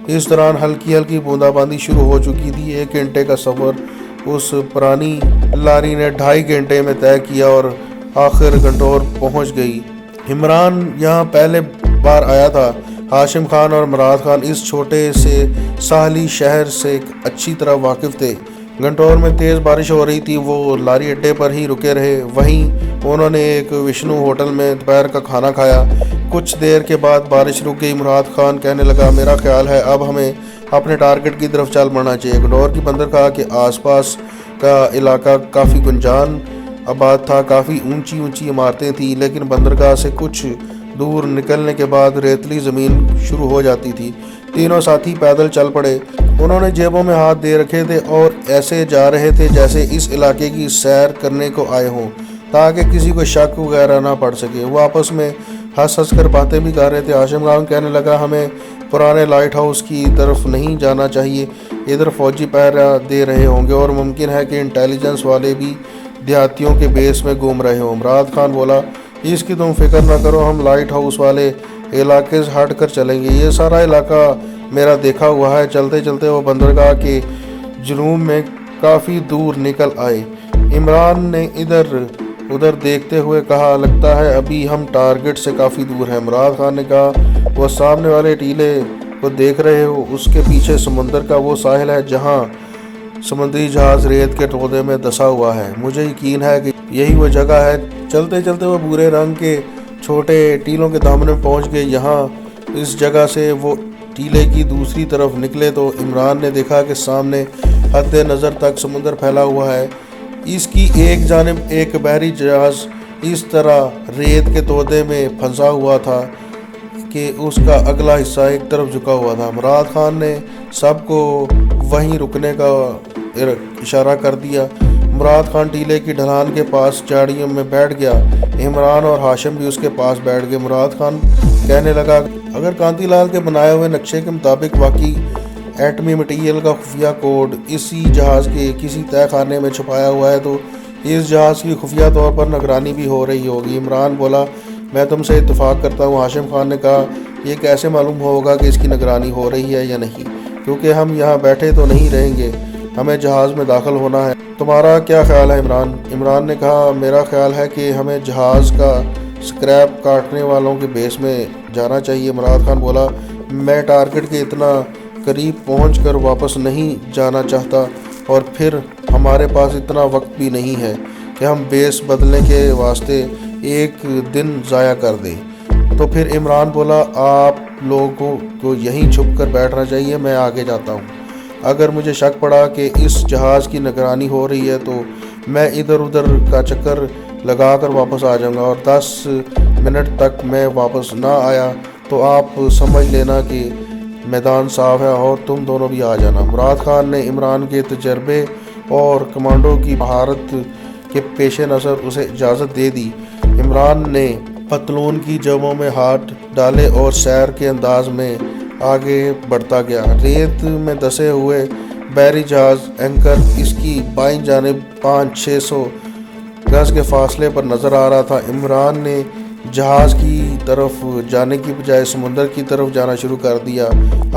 اس دوران ہلکی ہلکی بوندا باندی شروع ہو چکی تھی۔ 1 گھنٹے کا سفر اس پرانی لاری نے 2.5 گھنٹے میں طے کیا اور آخر گنٹور پہنچ گئی۔ عمران یہاں پہلے بار آیا تھا۔ ہاشم خان اور مراد خان اس چھوٹے سے ساحلی شہر سے اچھی طرح واقف تھے۔ گنٹور میں تیز بارش ہو رہی تھی۔ وہ لاری اڈے پر ہی رکے رہے۔ وہیں انہوں نے ایک وشنو ہوٹل میں دوپہر کا کھانا کھایا۔ کچھ دیر کے بعد بارش رک گئی۔ مراد خان کہنے لگا، میرا خیال ہے اب ہمیں اپنے ٹارگٹ کی طرف چل پڑنا چاہیے۔ گنٹور کی بندر کہا کہ آس پاس کا علاقہ کافی گنجان آباد تھا، کافی اونچی اونچی عمارتیں تھیں، لیکن بندرگاہ سے کچھ دور نکلنے کے بعد ریتلی زمین شروع ہو جاتی تھی۔ تینوں ساتھی پیدل چل پڑے۔ انہوں نے جیبوں میں ہاتھ دے رکھے تھے اور ایسے جا رہے تھے جیسے اس علاقے کی سیر کرنے کو آئے ہوں، تاکہ کسی کو شک وغیرہ نہ پڑ سکے۔ وہ آپس میں ہنس ہنس کر باتیں بھی کر رہے تھے۔ ہاشم خان کہنے لگا، ہمیں پرانے لائٹ ہاؤس کی طرف نہیں جانا چاہیے، ادھر فوجی پہرا دے رہے ہوں گے اور ممکن ہے کہ انٹیلیجنس والے بھی دیہاتیوں کے بیس میں گھوم رہے ہوں۔ مراد خان بولا، اس کی تم فکر نہ کرو، ہم لائٹ ہاؤس والے علاقے سے ہٹ کر چلیں گے، یہ سارا علاقہ میرا دیکھا ہوا ہے۔ چلتے چلتے وہ بندرگاہ کے جنوب میں کافی دور نکل آئے۔ عمران نے ادھر ادھر دیکھتے ہوئے کہا، لگتا ہے ابھی ہم ٹارگٹ سے کافی دور ہیں۔ مراد خان نے کہا، وہ سامنے والے ٹیلے کو دیکھ رہے ہو، اس کے پیچھے سمندر کا وہ ساحل ہے جہاں سمندری جہاز ریت کے تودے میں دسا ہوا ہے۔ مجھے یقین ہے کہ یہی وہ جگہ ہے۔ چلتے چلتے وہ بھورے رنگ کے چھوٹے ٹیلوں کے دامن میں پہنچ گئے۔ یہاں اس جگہ سے وہ ٹیلے کی دوسری طرف نکلے تو عمران نے دیکھا کہ سامنے حد نظر تک سمندر پھیلا ہوا ہے۔ اس کی ایک جانب ایک بحری جہاز اس طرح ریت کے تودے میں پھنسا ہوا تھا کہ اس کا اگلا حصہ ایک طرف جھکا ہوا تھا۔ مراد خان نے سب کو وہیں رکنے کا اشارہ کر دیا۔ مراد خان ٹیلے کی ڈھلان کے پاس جاڑیوں میں بیٹھ گیا۔ عمران اور ہاشم بھی اس کے پاس بیٹھ گئے۔ مراد خان کہنے لگا، اگر کانتی لال کے بنائے ہوئے نقشے کے مطابق واقعی ایٹمی مٹیریل کا خفیہ کوڈ اسی جہاز کے کسی تہہ خانے میں چھپایا ہوا ہے تو اس جہاز کی خفیہ طور پر نگرانی بھی ہو رہی ہوگی۔ عمران بولا، میں تم سے اتفاق کرتا ہوں۔ ہاشم خان نے کہا، یہ کیسے معلوم ہوگا کہ اس کی نگرانی ہو رہی ہے یا نہیں، کیونکہ ہم یہاں بیٹھے تو نہیں رہیں گے، ہمیں جہاز میں داخل ہونا ہے۔ تمہارا کیا خیال ہے عمران؟ عمران نے کہا، میرا خیال ہے کہ ہمیں جہاز کا سکریپ کاٹنے والوں کے بیس میں جانا چاہیے۔ مراد خان بولا، میں ٹارگٹ کے اتنا قریب پہنچ کر واپس نہیں جانا چاہتا، اور پھر ہمارے پاس اتنا وقت بھی نہیں ہے کہ ہم بیس بدلنے کے واسطے ایک دن ضائع کر دیں۔ تو پھر عمران بولا، آپ لوگوں کو یہیں چھپ کر بیٹھنا چاہیے، میں آگے جاتا ہوں۔ اگر مجھے شک پڑا کہ اس جہاز کی نگرانی ہو رہی ہے تو میں ادھر ادھر کا چکر لگا کر واپس آ جاؤں گا، اور 10 منٹ تک میں واپس نہ آیا تو آپ سمجھ لینا کہ میدان صاف ہے اور تم دونوں بھی آ جانا۔ مراد خان نے عمران کے تجربے اور کمانڈو کی مہارت کے پیش نظر اسے اجازت دے دی۔ عمران نے پتلون کی جیبوں میں ہاتھ ڈالے اور سیر کے انداز میں آگے بڑھتا گیا۔ ریت میں دسے ہوئے بحری جہاز اینکر اس کی بائیں جانب 500-600 گز کے فاصلے پر نظر آ رہا تھا۔ عمران نے جہاز کی طرف جانے کی بجائے سمندر کی طرف جانا شروع کر دیا۔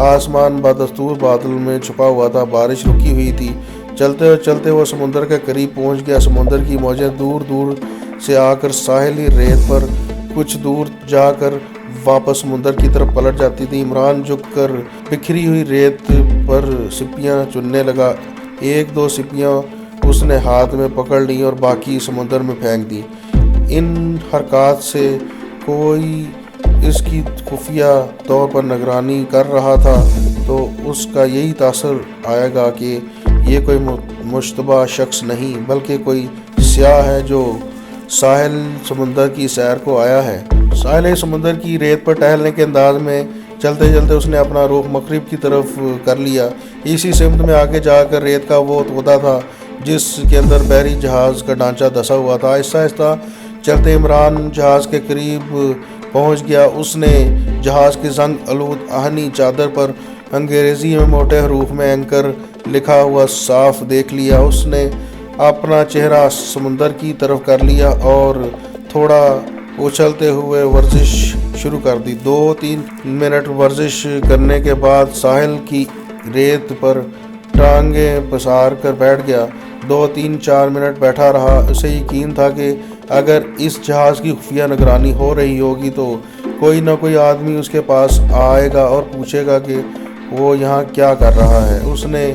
آسمان بدستور بادل میں چھپا ہوا تھا، بارش رکی ہوئی تھی۔ چلتے چلتے وہ سمندر کے قریب پہنچ گیا۔ سمندر کی موجیں دور دور سے آ کر ساحلی ریت پر کچھ دور جا کر واپس سمندر کی طرف پلٹ جاتی تھی۔ عمران جھک کر بکھری ہوئی ریت پر سپیاں چننے لگا۔ 1-2 سپیاں اس نے ہاتھ میں پکڑ لیں اور باقی سمندر میں پھینک دی۔ ان حرکات سے کوئی اس کی خفیہ طور پر نگرانی کر رہا تھا تو اس کا یہی تاثر آئے گا کہ یہ کوئی مشتبہ شخص نہیں بلکہ کوئی سیاح ہے جو ساحل سمندر کی سیر کو آیا ہے۔ ساحل سمندر کی ریت پر ٹہلنے کے انداز میں چلتے چلتے اس نے اپنا رخ مغرب کی طرف کر لیا۔ اسی سمت میں آگے جا کر ریت کا وہ تودا تھا جس کے اندر بحری جہاز کا ڈھانچہ دسا ہوا تھا۔ آہستہ آہستہ چلتے عمران جہاز کے قریب پہنچ گیا۔ اس نے جہاز کی زنگ آلود آہنی چادر پر انگریزی میں موٹے حروف میں اینکر لکھا ہوا صاف دیکھ لیا۔ اس نے اپنا چہرہ سمندر کی طرف کر لیا اور تھوڑا اچھلتے ہوئے ورزش شروع کر دی۔ 2-3 منٹ ورزش کرنے کے بعد ساحل کی ریت پر ٹانگیں پسار کر بیٹھ گیا۔ 2-4 منٹ بیٹھا رہا۔ اسے یقین تھا کہ اگر اس جہاز کی خفیہ نگرانی ہو رہی ہوگی تو کوئی نہ کوئی آدمی اس کے پاس آئے گا اور پوچھے گا کہ وہ یہاں کیا کر رہا ہے۔ اس نے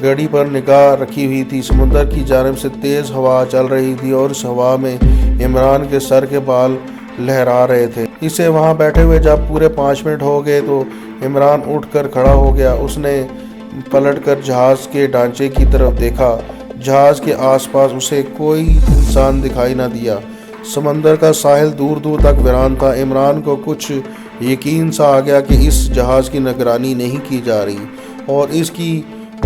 گھڑی پر نگاہ رکھی ہوئی تھی۔ سمندر کی جانب سے تیز ہوا چل رہی تھی اور اس ہوا میں عمران کے سر کے بال لہرا رہے تھے۔ اسے وہاں بیٹھے ہوئے جب پورے 5 منٹ ہو گئے تو عمران اٹھ کر کھڑا ہو گیا۔ اس نے پلٹ کر جہاز کے ڈھانچے کی طرف دیکھا۔ جہاز کے آس پاس اسے کوئی انسان دکھائی نہ دیا۔ سمندر کا ساحل دور دور تک ویران تھا۔ عمران کو کچھ یقین سا آ گیا کہ اس جہاز کی نگرانی نہیں کی جا رہی، اور اس کی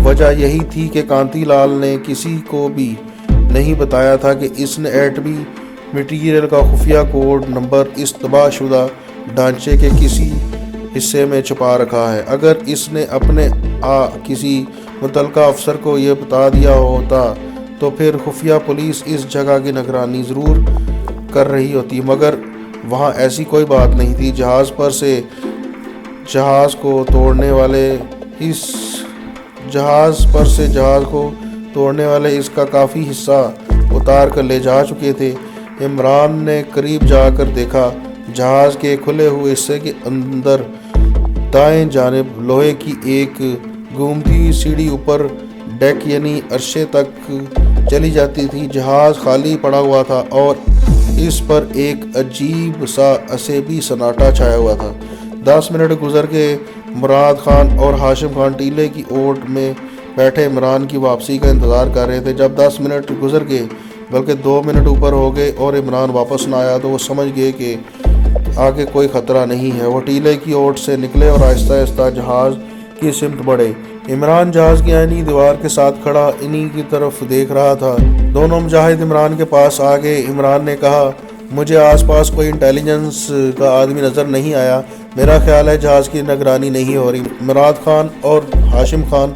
وجہ یہی تھی کہ کانتی لال نے کسی کو بھی نہیں بتایا تھا کہ اس نے ایٹمی مٹیریل کا خفیہ کوڈ نمبر اس تباہ شدہ ڈھانچے کے کسی حصے میں چھپا رکھا ہے۔ اگر اس نے اپنے کسی متعلقہ افسر کو یہ بتا دیا ہوتا تو پھر خفیہ پولیس اس جگہ کی نگرانی ضرور کر رہی ہوتی، مگر وہاں ایسی کوئی بات نہیں تھی۔ جہاز پر سے جہاز کو توڑنے والے اس کا کافی حصہ اتار کر لے جا چکے تھے۔ عمران نے قریب جا کر دیکھا۔ جہاز کے کھلے ہوئے حصے کے اندر دائیں جانب لوہے کی ایک گھومتی سیڑھی اوپر ڈیک یعنی عرصے تک چلی جاتی تھی۔ جہاز خالی پڑا ہوا تھا اور اس پر ایک عجیب سا عصبی سناٹا چھایا ہوا تھا۔ 10 منٹ گزر کے مراد خان اور ہاشم خان ٹیلے کی اوٹ میں بیٹھے عمران کی واپسی کا انتظار کر رہے تھے۔ جب 10 منٹ گزر گئے بلکہ 2 منٹ اوپر ہو گئے اور عمران واپس نہ آیا تو وہ سمجھ گئے کہ آگے کوئی خطرہ نہیں ہے۔ وہ ٹیلے کی اوٹ سے نکلے اور آہستہ آہستہ جہاز کی سمت بڑھے۔ عمران جہاز کی آئینی دیوار کے ساتھ کھڑا انہی کی طرف دیکھ رہا تھا۔ دونوں مجاہد عمران کے پاس آ گئے۔ عمران نے کہا، مجھے آس پاس کوئی انٹیلیجنس کا آدمی نظر نہیں آیا، میرا خیال ہے جہاز کی نگرانی نہیں ہو رہی۔ مراد خان اور ہاشم خان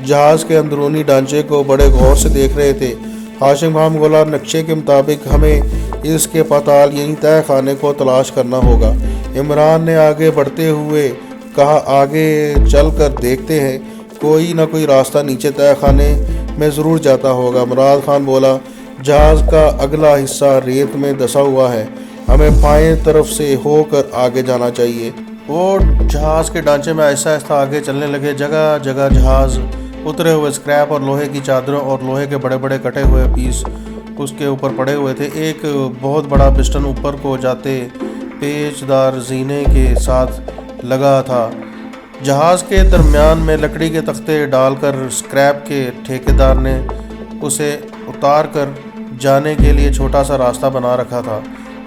جہاز کے اندرونی ڈھانچے کو بڑے غور سے دیکھ رہے تھے۔ ہاشم خان بولا، نقشے کے مطابق ہمیں اس کے پتال یعنی تہہ خانے کو تلاش کرنا ہوگا۔ عمران نے آگے بڑھتے ہوئے کہا، آگے چل کر دیکھتے ہیں، کوئی نہ کوئی راستہ نیچے تہہ خانے میں ضرور جاتا ہوگا۔ مراد خان بولا، جہاز کا اگلا حصہ ریت میں دسا ہوا ہے، ہمیں بائیں طرف سے ہو کر آگے جانا چاہیے۔ وہ جہاز کے ڈھانچے میں آہستہ آہستہ آگے چلنے لگے۔ جگہ جگہ جہاز اترے ہوئے اسکریپ اور لوہے کی چادروں اور لوہے کے بڑے بڑے کٹے ہوئے پیس اس کے اوپر پڑے ہوئے تھے۔ ایک بہت بڑا پسٹن اوپر کو جاتے پیچ دار زینے کے ساتھ لگا تھا۔ جہاز کے درمیان میں لکڑی کے تختے ڈال کر اسکریپ کے ٹھیکیدار نے اسے اتار کر جانے کے لیے چھوٹا سا راستہ بنا رکھا تھا۔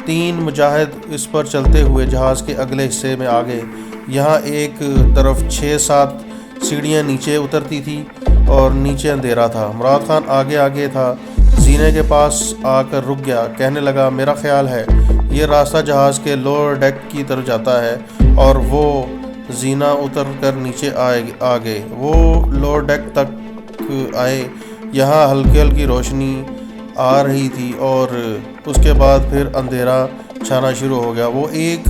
3 مجاہد اس پر چلتے ہوئے جہاز کے اگلے حصے میں آگے۔ یہاں ایک طرف 6-7 سیڑھیاں نیچے اترتی تھی اور نیچے اندھیرا تھا۔ مراد خان آگے آگے تھا، زینے کے پاس آ کر رک گیا۔ کہنے لگا، میرا خیال ہے یہ راستہ جہاز کے لوور ڈیک کی طرف جاتا ہے، اور وہ زینہ اتر کر نیچے آ گئے۔ وہ لوور ڈیک تک آئے۔ یہاں ہلکی ہلکی روشنی آ رہی تھی اور اس کے بعد پھر اندھیرا چھانا شروع ہو گیا۔ وہ ایک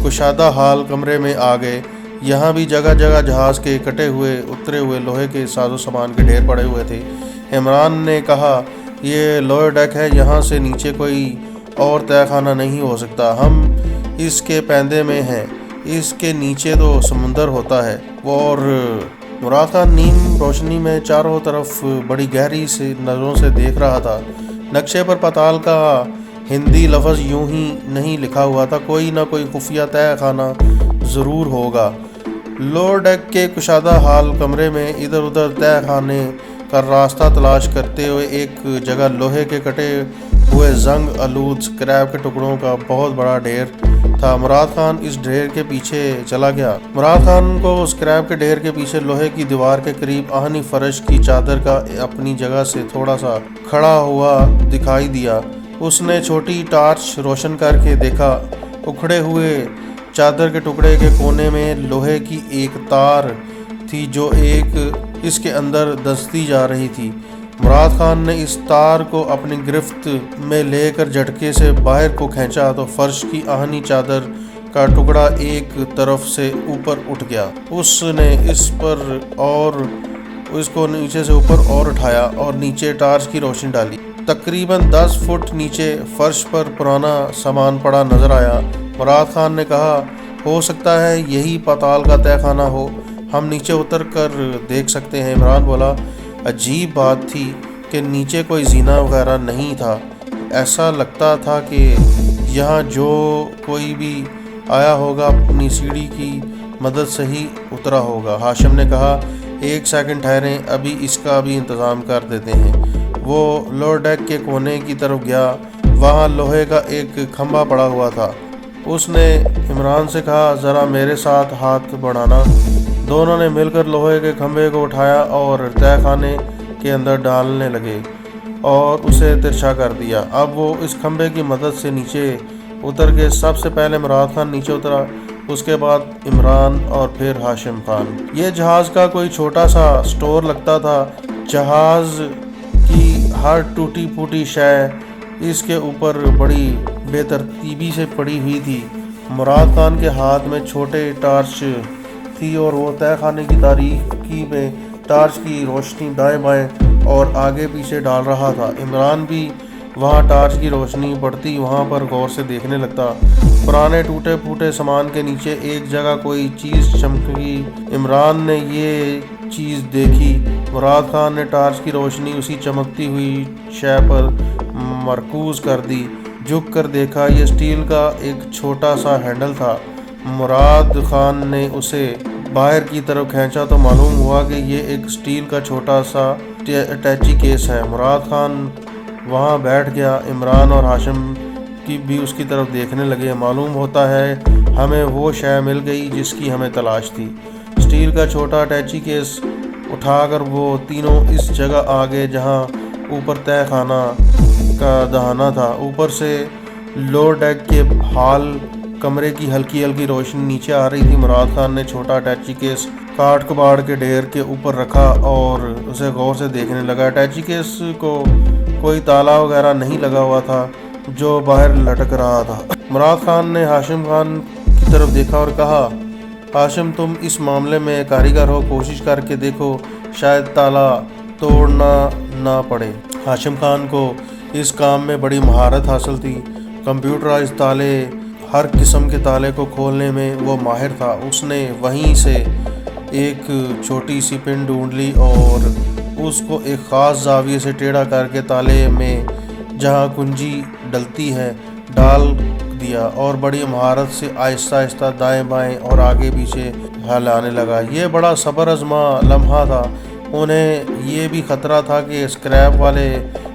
کشادہ حال کمرے میں آ گئے۔ یہاں بھی جگہ جگہ جہاز کے کٹے ہوئے اترے ہوئے لوہے کے ساز و سامان کے ڈھیر پڑے ہوئے تھے۔ عمران نے کہا، یہ لوور ڈیک ہے، یہاں سے نیچے کوئی اور تہہ خانہ نہیں ہو سکتا، ہم اس کے پیندے میں ہیں، اس کے نیچے تو سمندر ہوتا ہے۔ اور مراد خان نیم روشنی میں چاروں طرف بڑی گہری سے نظروں سے دیکھ رہا تھا۔ نقشے پر پتال کا ہندی لفظ یوں ہی نہیں لکھا ہوا تھا، کوئی نہ کوئی خفیہ تہہ خانہ ضرور ہوگا۔ لوور ڈیک کے کشادہ حال کمرے میں ادھر ادھر تہہ خانے کا راستہ تلاش کرتے ہوئے ایک جگہ لوہے کے کٹے ہوئے زنگ آلود اسکریپ کے ٹکڑوں کا بہت بڑا ڈھیر تھا۔ مراد خان اس ڈھیر کے پیچھے چلا گیا۔ مراد خان کو اسکریپ کے ڈھیر کے پیچھے لوہے کی دیوار کے قریب آہنی فرش کی چادر کا اپنی جگہ سے تھوڑا سا کھڑا ہوا دکھائی دیا۔ اس نے چھوٹی ٹارچ روشن کر کے دیکھا، اکھڑے ہوئے چادر کے ٹکڑے کے کونے میں لوہے کی ایک تار تھی جو اس کے اندر دھنستی جا رہی تھی۔ مراد خان نے اس تار کو اپنی گرفت میں لے کر جھٹکے سے باہر کو کھینچا تو فرش کی آہنی چادر کا ٹکڑا ایک طرف سے اوپر اٹھ گیا۔ اس نے اس کو نیچے سے اوپر اور اٹھایا اور نیچے ٹارچ کی روشنی ڈالی۔ تقریباً 10 فٹ نیچے فرش پر پرانا سامان پڑا نظر آیا۔ مراد خان نے کہا، ہو سکتا ہے یہی پاتال کا تہہ خانہ ہو، ہم نیچے اتر کر دیکھ سکتے ہیں۔ عمران بولا، عجیب بات تھی کہ نیچے کوئی زینہ وغیرہ نہیں تھا، ایسا لگتا تھا کہ یہاں جو کوئی بھی آیا ہوگا اپنی سیڑھی کی مدد سے ہی اترا ہوگا۔ ہاشم نے کہا، ایک سیکنڈ ٹھہریں، ابھی اس کا بھی انتظام کر دیتے ہیں۔ وہ لوور ڈیک کے کونے کی طرف گیا، وہاں لوہے کا ایک کھمبا پڑا ہوا تھا۔ اس نے عمران سے کہا، ذرا میرے ساتھ ہاتھ بڑھانا۔ دونوں نے مل کر لوہے کے کھمبے کو اٹھایا اور تہہ خانے کے اندر ڈالنے لگے اور اسے ترچھا کر دیا۔ اب وہ اس کھمبے کی مدد سے نیچے اتر گئے۔ سب سے پہلے مراد خان نیچے اترا، اس کے بعد عمران اور پھر ہاشم خان۔ یہ جہاز کا کوئی چھوٹا سا سٹور لگتا تھا۔ جہاز کی ہر ٹوٹی پھوٹی شے اس کے اوپر بڑی بے ترتیبی سے پڑی ہوئی تھی۔ مراد خان کے ہاتھ میں چھوٹے ٹارچ تھی اور وہ تہہ خانے کی تاریکی میں ٹارچ کی روشنی دائیں بائیں اور آگے پیچھے ڈال رہا تھا۔ عمران بھی وہاں ٹارچ کی روشنی پڑتی وہاں پر غور سے دیکھنے لگتا۔ پرانے ٹوٹے پھوٹے سامان کے نیچے ایک جگہ کوئی چیز چمکی۔ عمران نے یہ چیز دیکھی۔ مراد خان نے ٹارچ کی روشنی اسی چمکتی ہوئی شے پر مرکوز کر دی۔ جھک کر دیکھا، یہ اسٹیل کا ایک چھوٹا سا ہینڈل تھا۔ مراد خان نے اسے باہر کی طرف کھینچا تو معلوم ہوا کہ یہ ایک اسٹیل کا چھوٹا سا اٹیچی کیس ہے۔ مراد خان وہاں بیٹھ گیا۔ عمران اور ہاشم کی بھی اس کی طرف دیکھنے لگے۔ معلوم ہوتا ہے ہمیں وہ شے مل گئی جس کی ہمیں تلاش تھی۔ اسٹیل کا چھوٹا اٹیچی کیس اٹھا کر وہ تینوں اس جگہ آ گئے جہاں اوپر تہہ خانہ کا دہانہ تھا۔ اوپر سے لوور ڈیک کے ہال کمرے کی ہلکی ہلکی روشنی نیچے آ رہی تھی۔ مراد خان نے چھوٹا اٹیچی کیس کاٹ کباڑ کے ڈھیر کے اوپر رکھا اور اسے غور سے دیکھنے لگا۔ اٹیچی کیس کو کوئی تالا وغیرہ نہیں لگا ہوا تھا جو باہر لٹک رہا تھا۔ مراد خان نے ہاشم خان کی طرف دیکھا اور کہا، ہاشم تم اس معاملے میں کاریگر ہو، کوشش کر کے دیکھو، شاید تالا توڑنا نہ پڑے۔ ہاشم خان کو اس کام میں بڑی مہارت حاصل تھی۔ کمپیوٹرائز تالے، ہر قسم کے تالے کو کھولنے میں وہ ماہر تھا۔ اس نے وہیں سے ایک چھوٹی سی پن ڈھونڈ لی اور اس کو ایک خاص زاویے سے ٹیڑھا کر کے تالے میں جہاں کنجی ڈلتی ہے ڈال دیا اور بڑی مہارت سے آہستہ آہستہ دائیں بائیں اور آگے پیچھے ہلانے لگا۔ یہ بڑا صبر آزما لمحہ تھا۔ انہیں یہ بھی خطرہ تھا کہ اسکریپ والے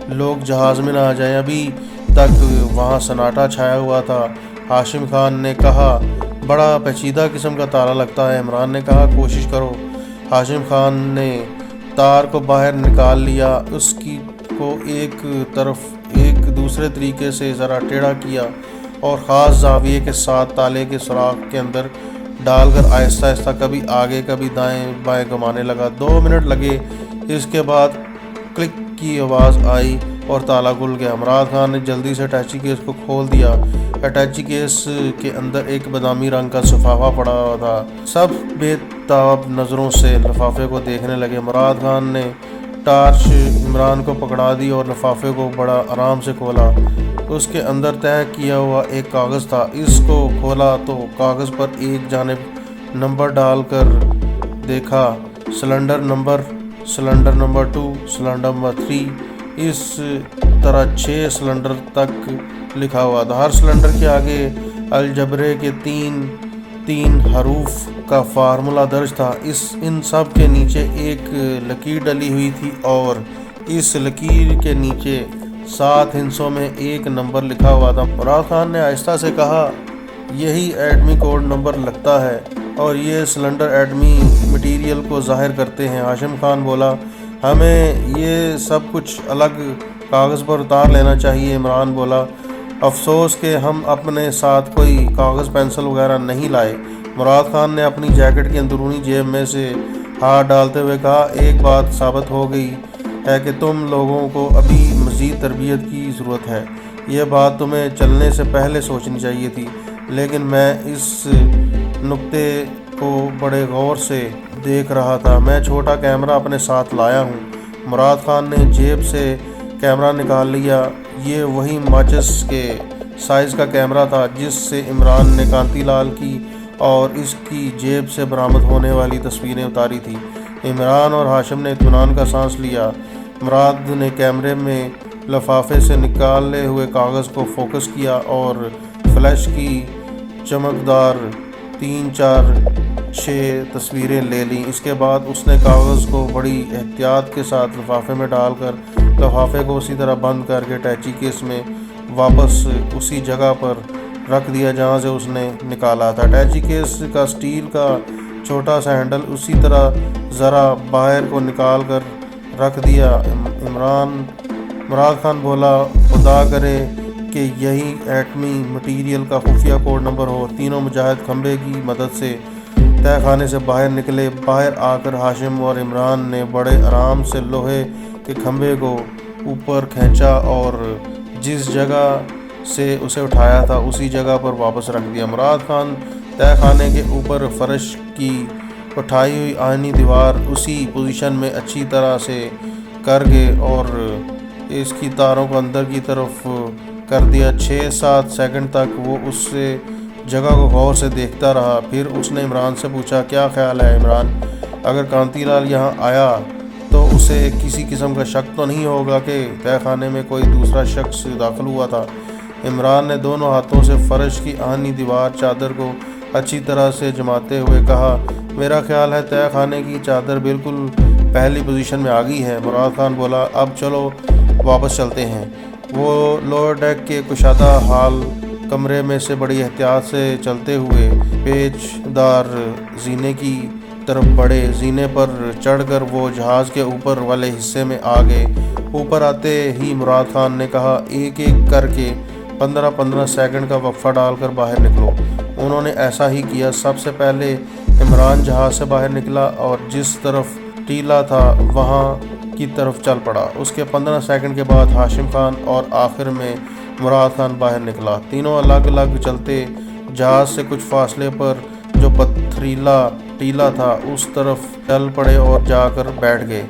لوگ جہاز میں نہ آ جائیں۔ ابھی تک وہاں سناٹا چھایا ہوا تھا۔ ہاشم خان نے کہا، بڑا پیچیدہ قسم کا تالا لگتا ہے۔ عمران نے کہا، کوشش کرو۔ ہاشم خان نے تار کو باہر نکال لیا، اس کو ایک طرف ایک دوسرے طریقے سے ذرا ٹیڑھا کیا اور خاص زاویے کے ساتھ تالے کے سوراخ کے اندر ڈال کر آہستہ آہستہ کبھی آگے کبھی دائیں بائیں گھمانے لگا۔ 2 منٹ لگے، اس کے بعد کلک کی آواز آئی اور تالا کھل گیا۔ مراد خان نے جلدی سے اٹیچی کیس کو کھول دیا۔ اٹیچی کیس کے اندر ایک بادامی رنگ کا لفافہ پڑا ہوا تھا۔ سب بے تاب نظروں سے لفافے کو دیکھنے لگے۔ مراد خان نے ٹارچ عمران کو پکڑا دی اور لفافے کو بڑا آرام سے کھولا۔ اس کے اندر طے کیا ہوا ایک کاغذ تھا۔ اس کو کھولا تو کاغذ پر ایک جانب نمبر ڈال کر دیکھا، سلنڈر نمبر 2، سلنڈر نمبر 3، اس طرح 6 سلنڈر تک لکھا ہوا تھا۔ ہر سلنڈر کے آگے الجبرے کے 3 حروف کا فارمولا درج تھا۔ ان سب کے نیچے ایک لکیر ڈلی ہوئی تھی اور اس لکیر کے نیچے 7 ہندسوں میں ایک نمبر لکھا ہوا تھا۔ مراد خان نے آہستہ سے کہا، یہی ایٹمی کوڈ نمبر لگتا ہے اور یہ سلنڈر ایٹمی مٹیریل کو ظاہر کرتے ہیں۔ ہاشم خان بولا، ہمیں یہ سب کچھ الگ کاغذ پر اتار لینا چاہیے۔ عمران بولا، افسوس کہ ہم اپنے ساتھ کوئی کاغذ پینسل وغیرہ نہیں لائے۔ مراد خان نے اپنی جیکٹ کی اندرونی جیب میں سے ہاتھ ڈالتے ہوئے کہا، ایک بات ثابت ہو گئی ہے کہ تم لوگوں کو ابھی مزید تربیت کی ضرورت ہے۔ یہ بات تمہیں چلنے سے پہلے سوچنی چاہیے تھی۔ لیکن میں اس نقطے کو بڑے غور سے دیکھ رہا تھا۔ میں چھوٹا کیمرہ اپنے ساتھ لایا ہوں۔ مراد خان نے جیب سے کیمرہ نکال لیا۔ یہ وہی ماچس کے سائز کا کیمرہ تھا جس سے عمران نے کانتی لال کی اور اس کی جیب سے برآمد ہونے والی تصویریں اتاری تھی۔ عمران اور ہاشم نے اطمینان کا سانس لیا۔ مراد نے کیمرے میں لفافے سے نکالے ہوئے کاغذ کو فوکس کیا اور فلیش کی چمکدار 3 4 6 تصویریں لے لیں۔ اس کے بعد اس نے کاغذ کو بڑی احتیاط کے ساتھ لفافے میں ڈال کر لفافے کو اسی طرح بند کر کے اٹیچی کیس میں واپس اسی جگہ پر رکھ دیا جہاں سے اس نے نکالا تھا۔ اٹیچی کیس کا سٹیل کا چھوٹا سا ہینڈل اسی طرح ذرا باہر کو نکال کر رکھ دیا۔ مراد خان بولا، خدا کرے کہ یہی ایٹمی مٹیریل کا خفیہ کوڈ نمبر ہو۔ تینوں مجاہد کھمبے کی مدد سے تہہ خانے سے باہر نکلے۔ باہر آ کر ہاشم اور عمران نے بڑے آرام سے لوہے کے کھمبے کو اوپر کھینچا اور جس جگہ سے اسے اٹھایا تھا اسی جگہ پر واپس رکھ دیا۔ مراد خان تہہ خانے کے اوپر فرش کی اٹھائی ہوئی آہنی دیوار اسی پوزیشن میں اچھی طرح سے کر گئے اور اس کی تاروں کو اندر کی طرف کر دیا۔ 6-7 سیکنڈ تک وہ اس جگہ کو غور سے دیکھتا رہا۔ پھر اس نے عمران سے پوچھا، کیا خیال ہے عمران، اگر کانتی لال یہاں آیا تو اسے کسی قسم کا شک تو نہیں ہوگا کہ تہہ خانے میں کوئی دوسرا شخص داخل ہوا تھا؟ عمران نے دونوں ہاتھوں سے فرش کی آہنی دیوار چادر کو اچھی طرح سے جماتے ہوئے کہا، میرا خیال ہے تہہ خانے کی چادر بالکل پہلی پوزیشن میں آ گئی ہے۔ مراد خان بولا، اب چلو واپس چلتے ہیں۔ وہ لوور ڈیک کے کشادہ حال کمرے میں سے بڑی احتیاط سے چلتے ہوئے پیچ دار زینے کی طرف بڑھے۔ زینے پر چڑھ کر وہ جہاز کے اوپر والے حصے میں آ گئے۔ اوپر آتے ہی مراد خان نے کہا، ایک ایک کر کے 15-15 سیکنڈ کا وقفہ ڈال کر باہر نکلو۔ انہوں نے ایسا ہی کیا۔ سب سے پہلے عمران جہاز سے باہر نکلا اور جس طرف ٹیلا تھا وہاں کی طرف چل پڑا۔ اس کے 15 سیکنڈ کے بعد ہاشم خان اور آخر میں مراد خان باہر نکلا۔ تینوں الگ الگ چلتے جہاز سے کچھ فاصلے پر جو پتھریلا ٹیلا تھا اس طرف چل پڑے اور جا کر بیٹھ گئے۔